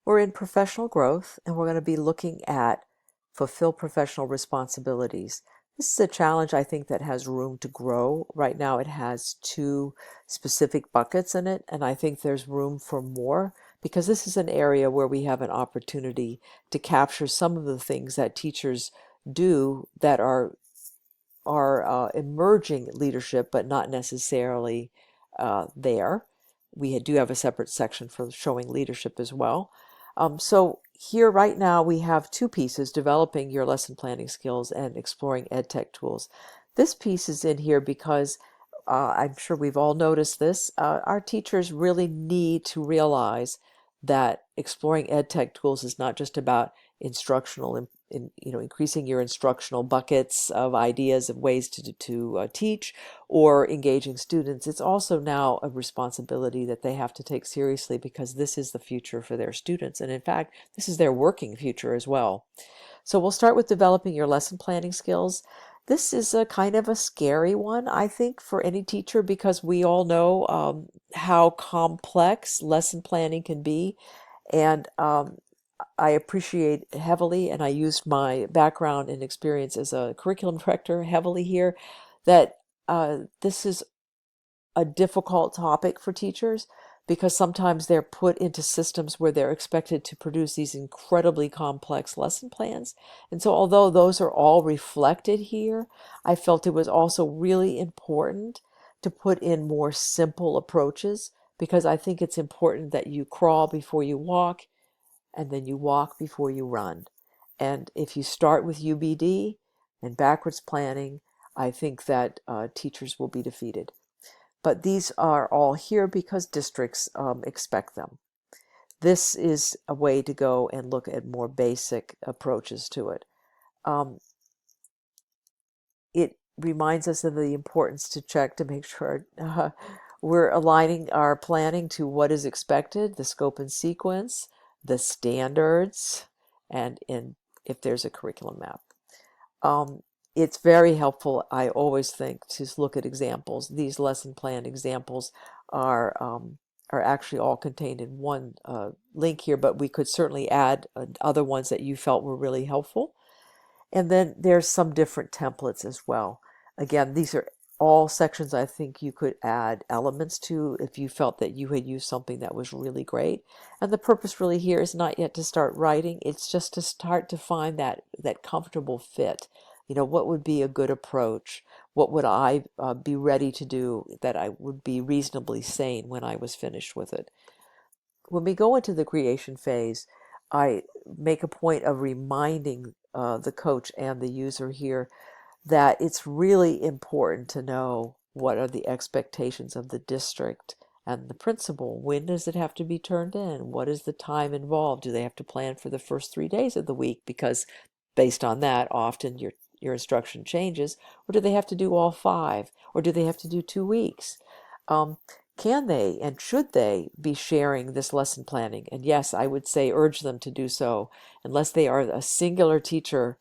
We're in professional growth, and we're going to be looking at fulfill professional responsibilities. This is a challenge I think that has room to grow. Right now, it has two specific buckets in it, and I think there's room for more because this is an area where we have an opportunity to capture some of the things that teachers do that are emerging leadership, but not necessarily there. We do have a separate section for showing leadership as well. So here right now we have two pieces, developing your lesson planning skills and exploring ed tech tools. This piece is in here because I'm sure we've all noticed this. Our teachers really need to realize that exploring ed tech tools is not just about instructional increasing your instructional buckets of ideas of ways to teach or engaging students. It's also now a responsibility that they have to take seriously because this is the future for their students, and in fact this is their working future as well. So we'll start with developing your lesson planning skills. This is a kind of a scary one, I think, for any teacher because we all know how complex lesson planning can be. And I appreciate heavily, and I used my background and experience as a curriculum director heavily here, that this is a difficult topic for teachers because sometimes they're put into systems where they're expected to produce these incredibly complex lesson plans. And so, although those are all reflected here, I felt it was also really important to put in more simple approaches because I think it's important that you crawl before you walk and then you walk before you run. And if you start with UBD and backwards planning, I think that teachers will be defeated. But these are all here because districts expect them. This is a way to go and look at more basic approaches to it. It reminds us of the importance to check to make sure we're aligning our planning to what is expected, the scope and sequence, the standards, and if there's a curriculum map. It's very helpful, I always think, to look at examples. These lesson plan examples are actually all contained in one link here, but we could certainly add other ones that you felt were really helpful. And then there's some different templates as well. Again, these are all sections I think you could add elements to if you felt that you had used something that was really great. And the purpose really here is not yet to start writing, it's just to start to find that comfortable fit. You know, what would be a good approach? What would I be ready to do that I would be reasonably sane when I was finished with it? When we go into the creation phase, I make a point of reminding the coach and the user here that it's really important to know what are the expectations of the district and the principal. When does it have to be turned in? What is the time involved? Do they have to plan for the first 3 days of the week? Because based on that, often your instruction changes. Or do they have to do all 5? Or do they have to do 2 weeks? Um, can they and should they be sharing this lesson planning? And yes, I would say urge them to do so. Unless they are a singular teacher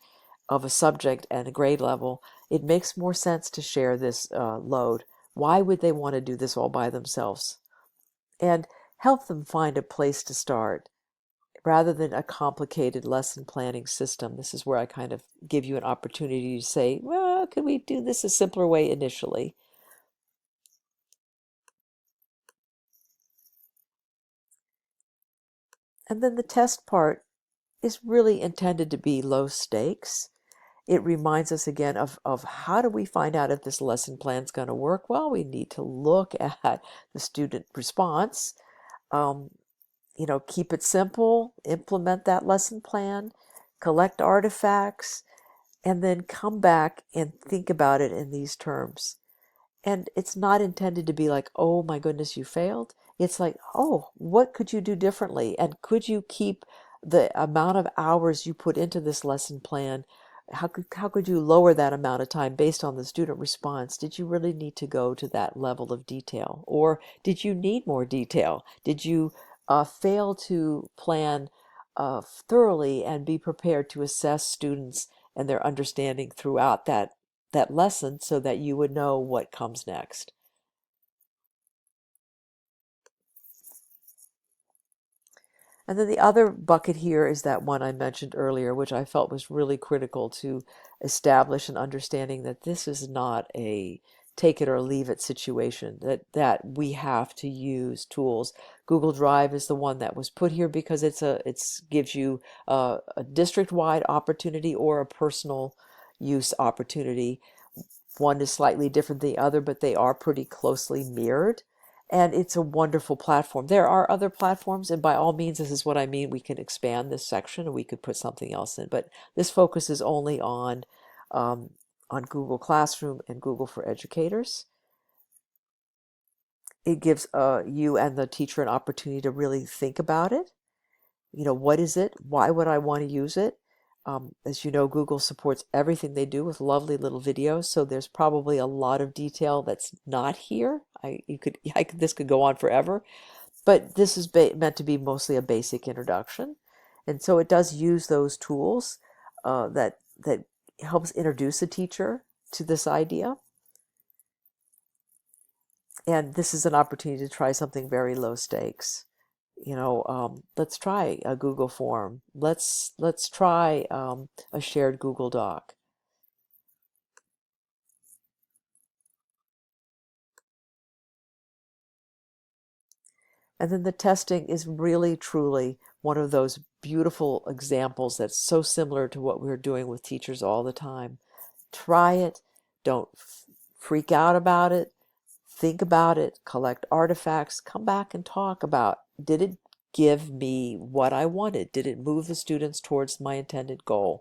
of a subject and a grade level, it makes more sense to share this load. Why would they want to do this all by themselves? And help them find a place to start rather than a complicated lesson planning system. This is where I kind of give you an opportunity to say, well, could we do this a simpler way initially? And then the test part is really intended to be low stakes. It reminds us again of how do we find out if this lesson plan is going to work? Well, we need to look at the student response. Um, keep it simple, implement that lesson plan, collect artifacts, and then come back and think about it in these terms. And it's not intended to be like, oh my goodness, you failed. It's like, oh, what could you do differently? And could you keep the amount of hours you put into this lesson plan? How could you lower that amount of time based on the student response? Did you really need to go to that level of detail? Or did you need more detail? Did you fail to plan thoroughly and be prepared to assess students and their understanding throughout that lesson so that you would know what comes next? And then the other bucket here is that one I mentioned earlier, which I felt was really critical to establish an understanding that this is not a take it or leave it situation, that we have to use tools. Google Drive is the one that was put here because it's gives you a district-wide opportunity or a personal use opportunity. One is slightly different than the other, but they are pretty closely mirrored. And it's a wonderful platform. There are other platforms, and by all means, this is what I mean. We can expand this section and we could put something else in. But this focuses only um, on Google Classroom and Google for Educators. It gives you and the teacher an opportunity to really think about it. You know, what is it? Why would I want to use it? As you know, Google supports everything they do with lovely little videos, so there's probably a lot of detail that's not here. This could go on forever, but this is meant to be mostly a basic introduction, and so it does use those tools that helps introduce a teacher to this idea. And this is an opportunity to try something very low stakes. Let's try a Google form. Let's try a shared Google Doc. And then the testing is really truly one of those beautiful examples that's so similar to what we're doing with teachers all the time. Try it. Don't freak out about it. Think about it. Collect artifacts. Come back and talk about, did it give me what I wanted? Did it move the students towards my intended goal?